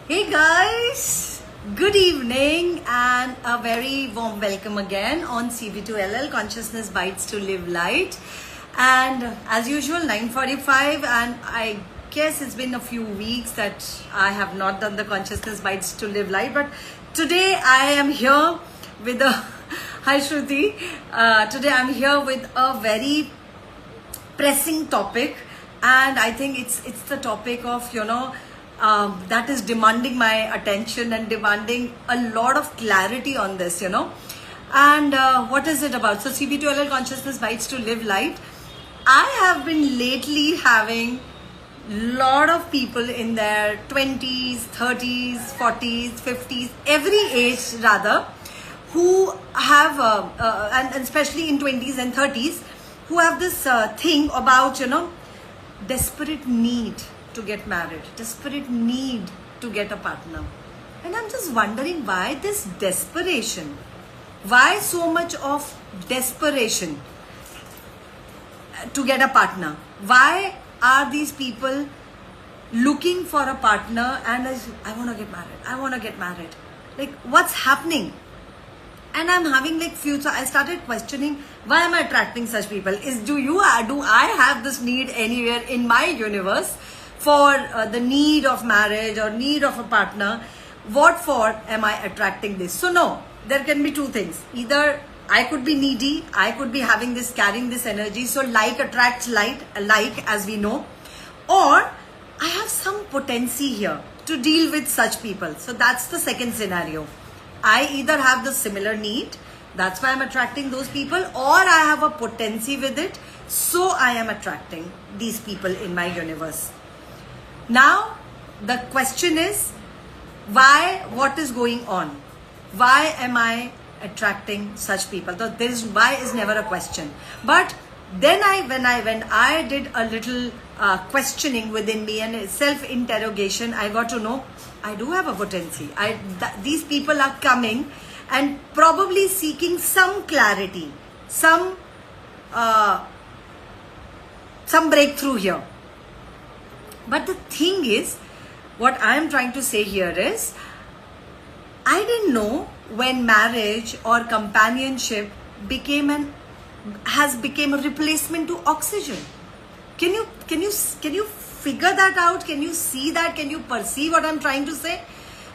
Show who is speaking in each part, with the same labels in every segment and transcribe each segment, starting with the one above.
Speaker 1: Hey guys, good evening and a very warm welcome again on CB2LL Consciousness Bites to Live Light. And as usual, 9:45, and I guess it's been a few weeks that I have not done the Consciousness Bites to Live Light, but today I am here with a hi Shruti. Today I'm here with a very pressing topic, and I think it's the topic of that is demanding my attention and demanding a lot of clarity on this, And what is it about? So CB2LL Consciousness Bites to Live Light. I have been lately having lot of people in their 20s, 30s, 40s, 50s, every age rather, who have, and especially in 20s and 30s, who have this thing about, desperate need to get married, desperate need to get a partner. And I'm just wondering why this desperation, why so much of desperation to get a partner? Why are these people looking for a partner and I want to get married, like what's happening? And I'm having so I started questioning, why am I attracting such people? Do I have this need anywhere in my universe for the need of marriage or need of a partner? What for am I attracting this? So no, there can be two things. Either I could be needy, I could be carrying this energy. So like attracts like, as we know, or I have some potency here to deal with such people. So that's the second scenario. I either have the similar need, that's why I'm attracting those people, or I have a potency with it, so I am attracting these people in my universe. Now, the question is, what is going on? Why am I attracting such people? So why is never a question. But then when I did a little questioning within me and self-interrogation, I got to know I do have a potency. These people are coming and probably seeking some clarity, some breakthrough here. But the thing is, what I am trying to say here is, I didn't know when marriage or companionship became a replacement to oxygen. Can you figure that out? Can you see that? Can you perceive what I'm trying to say?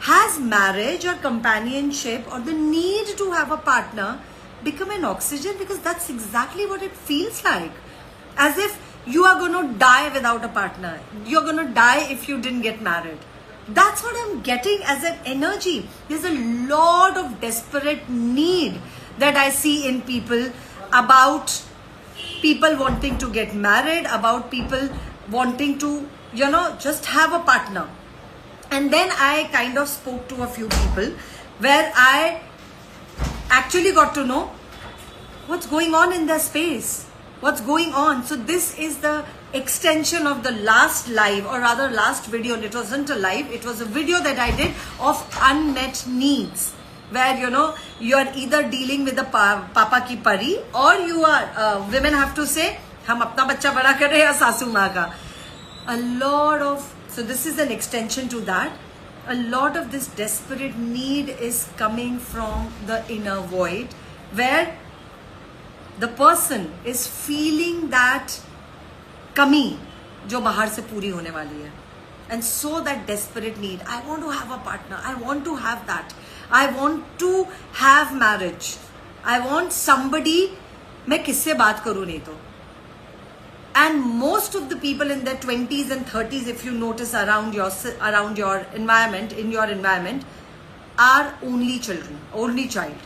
Speaker 1: Has marriage or companionship or the need to have a partner become an oxygen? Because that's exactly what it feels like. As if you are going to die without a partner. You're going to die if you didn't get married. That's what I'm getting as an energy. There's a lot of desperate need that I see in people, about people wanting to get married, about people wanting to, just have a partner. And then I kind of spoke to a few people where I actually got to know what's going on in their space. What's going on? So this is the extension of the last live, or rather last video. And it wasn't a live, it was a video that I did of unmet needs, where you are either dealing with the papa ki pari, or you are women have to say hum apna bachcha bada kar rahe ya sasu maa ka. So this is an extension to that. A lot of this desperate need is coming from the inner void, where the person is feeling that kami jo bahar se puri hone wali hai. And so that desperate need, I want to have a partner, I want to have that, I want to have marriage, I want somebody, मैं किससे बात करूँ नहीं तो. And most of the people in their 20s and 30s, if you notice around your environment, in your environment, are only children, only child.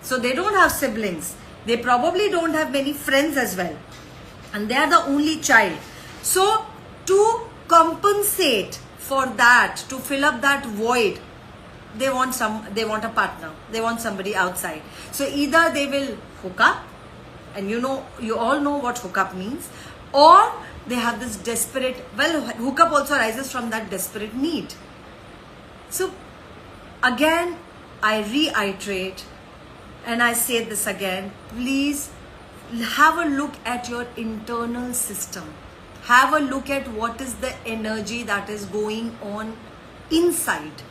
Speaker 1: So they don't have siblings. They probably don't have many friends as well. And they are the only child. So to compensate for that, to fill up that void, they want a partner. They want somebody outside. So either they will hook up, and you all know what hookup means, or they have this desperate, hookup also arises from that desperate need. So again, I reiterate, and I say this again, please have a look at your internal system. Have a look at what is the energy that is going on inside.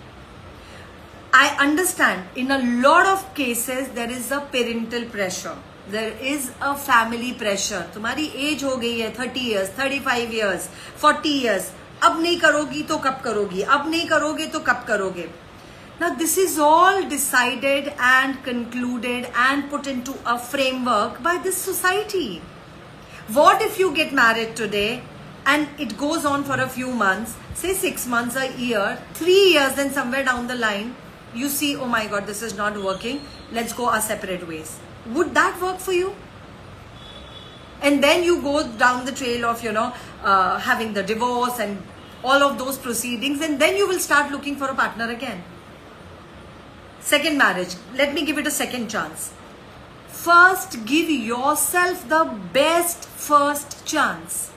Speaker 1: I understand in a lot of cases there is a parental pressure, there is a family pressure. तुम्हारी as हो गई है 30 years, 35 years, 40 years, अब नहीं करोगी तो कब करोगी, अब नहीं करोगे तो कब करोगे. Now this is all decided and concluded and put into a framework by this society. What if you get married today and it goes on for a few months, say 6 months, a year, 3 years, then somewhere down the line you see, oh my God, this is not working, let's go our separate ways. Would that work for you? And then you go down the trail of, having the divorce and all of those proceedings, and then you will start looking for a partner again. Second marriage, let me give it a second chance. First, give yourself the best first chance.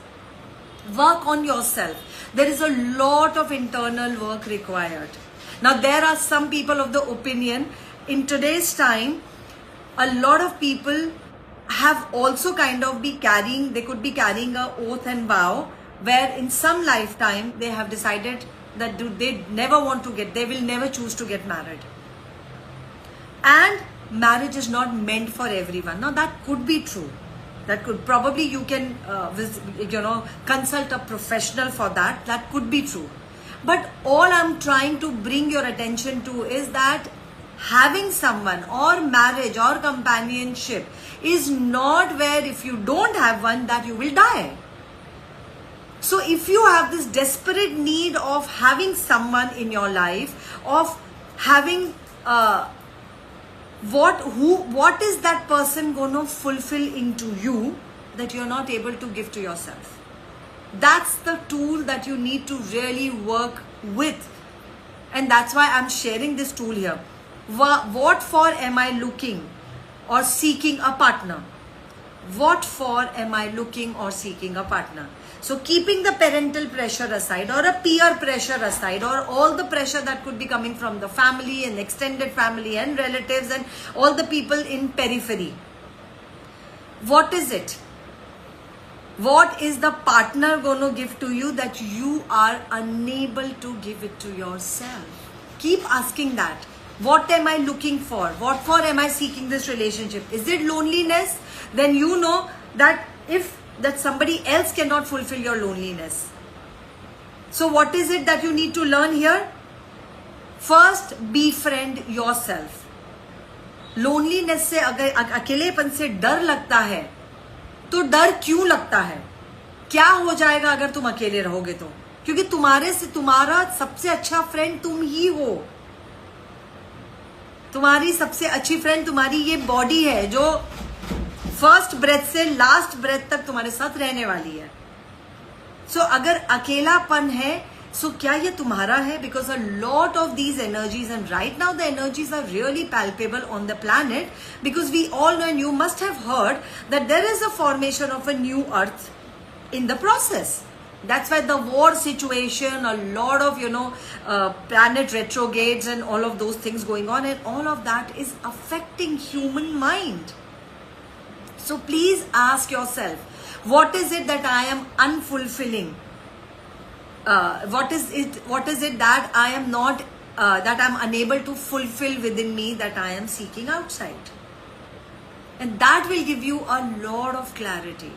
Speaker 1: Work on yourself. There is a lot of internal work required. Now, there are some people of the opinion, in today's time, a lot of people have also they could be carrying a oath and vow, where in some lifetime, they have decided that they will never choose to get married. And marriage is not meant for everyone. Now, that could be true. That could, probably you can, consult a professional for that. That could be true. But all I'm trying to bring your attention to is that having someone or marriage or companionship is not where if you don't have one that you will die. So if you have this desperate need of having someone in your life, of having what is that person going to fulfill into you that you're not able to give to yourself? That's the tool that you need to really work with. And that's why I'm sharing this tool here. What for am I looking or seeking a partner? What for am I looking or seeking a partner? So keeping the parental pressure aside, or a peer pressure aside, or all the pressure that could be coming from the family and extended family and relatives and all the people in periphery. What is it? What is the partner going to give to you that you are unable to give it to yourself? Keep asking that. What am I looking for? What for am I seeking this relationship? Is it loneliness? Then you know that that somebody else cannot fulfill your loneliness. So what is it that you need to learn here? First, befriend yourself. Loneliness से अगर अकेलेपन से डर लगता है, तो डर क्यों लगता है? क्या हो जाएगा अगर तुम अकेले रहोगे तो? क्योंकि तुम्हारा सबसे अच्छा फ्रेंड तुम ही हो. तुम्हारी सबसे अच्छी फ्रेंड तुम्हारी ये बॉडी है जो फर्स्ट ब्रेथ से लास्ट ब्रेथ तक तुम्हारे साथ रहने वाली है. सो अगर अकेलापन है, सो क्या ये तुम्हारा है? Because a lot of these energies, and right now the energies are really palpable on the planet, because we all know and you must have heard that there is a formation of a new earth in the process. That's why the war situation, a lot of planet retrogrades and all of those things going on, and all of that is affecting human mind. So please ask yourself, what is it that I am unfulfilling? What is it that I am not that I am unable to fulfill within me, that I am seeking outside? And that will give you a lot of clarity.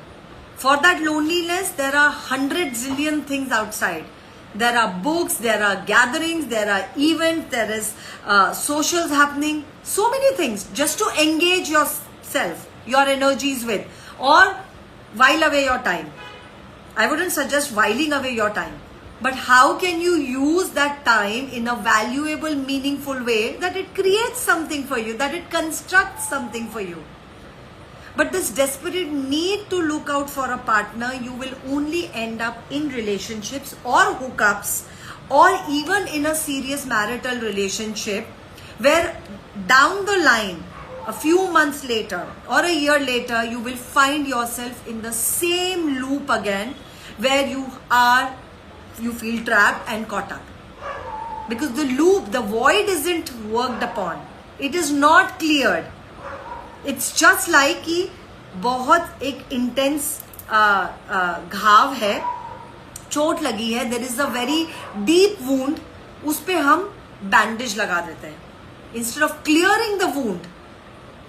Speaker 1: For that loneliness, there are 100 zillion things outside. There are books, there are gatherings, there are events, there is socials happening. So many things just to engage yourself, your energies with, or while away your time. I wouldn't suggest whiling away your time. But how can you use that time in a valuable, meaningful way that it creates something for you, that it constructs something for you? But this desperate need to look out for a partner, you will only end up in relationships or hookups, or even in a serious marital relationship, where down the line, a few months later or a year later, you will find yourself in the same loop again, where you feel trapped and caught up. Because the void isn't worked upon. It is not cleared. It's just like कि बहुत एक intense घाव है, चोट लगी है, there is a very deep wound, उस पे हम बैंडेज लगा देते हैं instead of clearing the wound.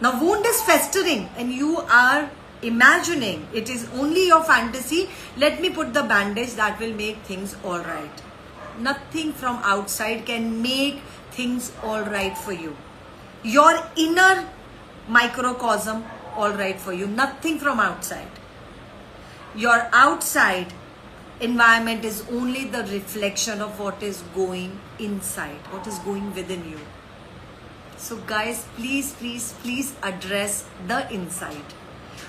Speaker 1: Now wound is festering and you are imagining, it is only your fantasy, let me put the bandage, that will make things all right. Nothing from outside can make things all right for you. Your inner microcosm all right for you, nothing from outside. Your outside environment is only the reflection of what is going inside, what is going within you. So guys, please address the inside.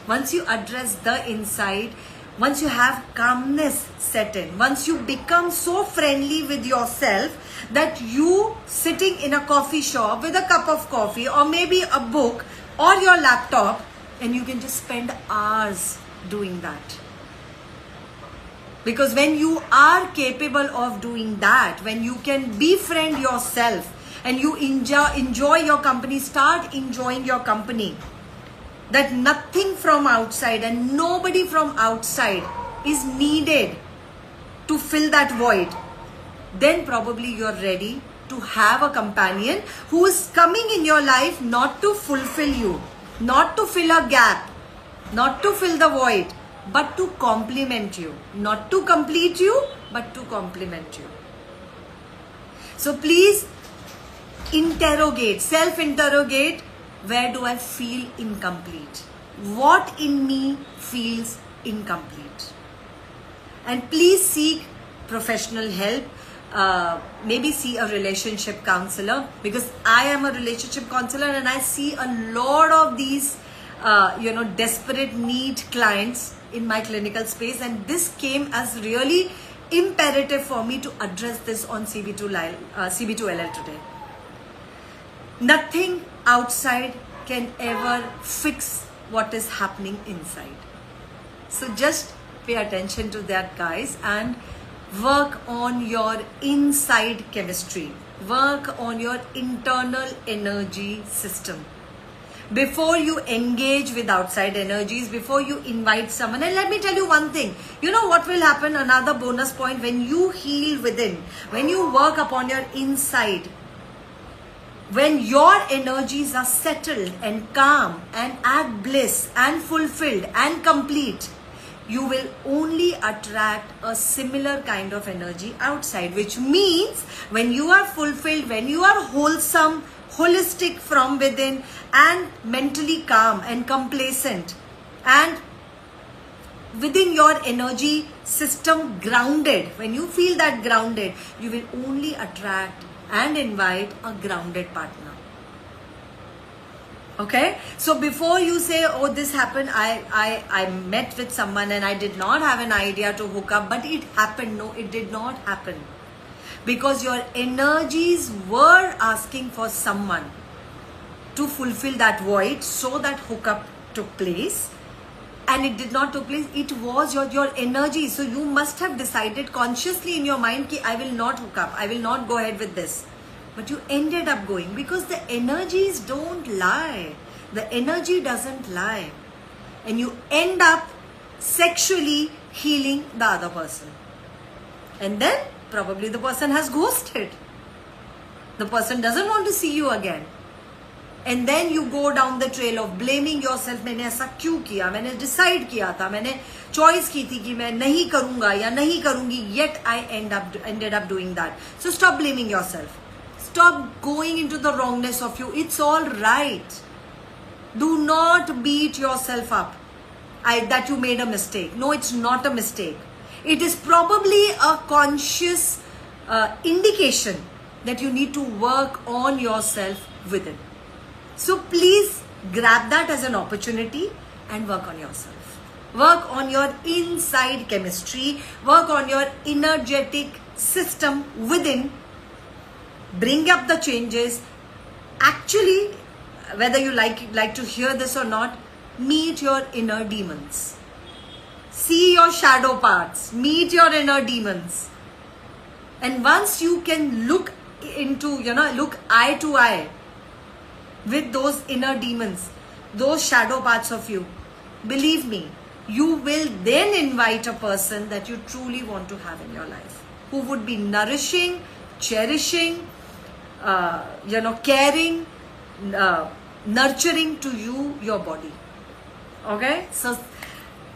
Speaker 1: Once you address the inside, once you have calmness set in, once you become so friendly with yourself that you sitting in a coffee shop with a cup of coffee or maybe a book or your laptop, and you can just spend hours doing that. Because when you are capable of doing that, when you can befriend yourself and you enjoy your company, start enjoying your company, that nothing from outside and nobody from outside is needed to fill that void, then probably you're ready to have a companion who is coming in your life not to fulfill you, not to fill a gap, not to fill the void, but to complement you, not to complete you, but to complement you. So please interrogate, self-interrogate, where do I feel incomplete? What in me feels incomplete? And please seek professional help. Maybe see a relationship counselor, because I am a relationship counselor and I see a lot of these desperate need clients in my clinical space, and this came as really imperative for me to address this on CB2LL today. Nothing outside can ever fix what is happening inside. So just pay attention to that, guys, and work on your inside chemistry. Work on your internal energy system. Before you engage with outside energies, before you invite someone. And let me tell you one thing. You know what will happen? Another bonus point: when you heal within, when you work upon your inside, when your energies are settled and calm and at bliss and fulfilled and complete, you will only attract a similar kind of energy outside, which means when you are fulfilled, when you are wholesome, holistic from within, and mentally calm and complacent, and within your energy system grounded, when you feel that grounded, you will only attract and invite a grounded partner. Okay, so before you say, oh, this happened, I met with someone and I did not have an idea to hook up, but it happened. No, it did not happen, because your energies were asking for someone to fulfill that void, so that hookup took place, and it did not take place. It was your energy. So you must have decided consciously in your mind ki I will not hook up, I will not go ahead with this. But you ended up going, because the energies don't lie. The energy doesn't lie. And you end up sexually healing the other person. And then probably the person has ghosted. The person doesn't want to see you again. And then you go down the trail of blaming yourself. मैंने ऐसा क्यों किया? मैंने decide किया था, मैंने choice की थी कि मैं नहीं करूँगा या नहीं करूँगी. Yet I ended up doing that. So stop blaming yourself. Stop going into the wrongness of you. It's all right. Do not beat yourself up that you made a mistake. No, it's not a mistake. It is probably a conscious indication that you need to work on yourself within. So please grab that as an opportunity and work on yourself. Work on your inside chemistry. Work on your energetic system within. Bring up the changes. Actually, whether you like to hear this or not, meet your inner demons. See your shadow parts. Meet your inner demons. And once you can look into, look eye to eye with those inner demons, those shadow parts of you, believe me, you will then invite a person that you truly want to have in your life, who would be nourishing, cherishing, caring, nurturing to you, your body. Okay, so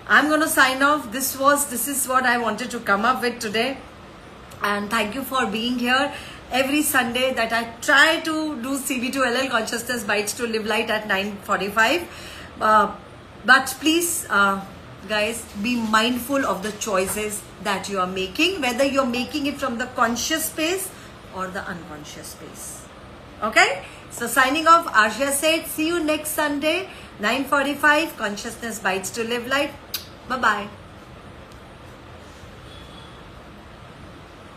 Speaker 1: I'm going to sign off. This is what I wanted to come up with today. And thank you for being here every Sunday that I try to do CB2LL Consciousness Bites to Live Light at 9:45. But please, guys, be mindful of the choices that you are making, whether you're making it from the conscious space or the unconscious space. Okay? So signing off, Arshia said, see you next Sunday, 9:45, Consciousness Bites to Live Light. Bye-bye.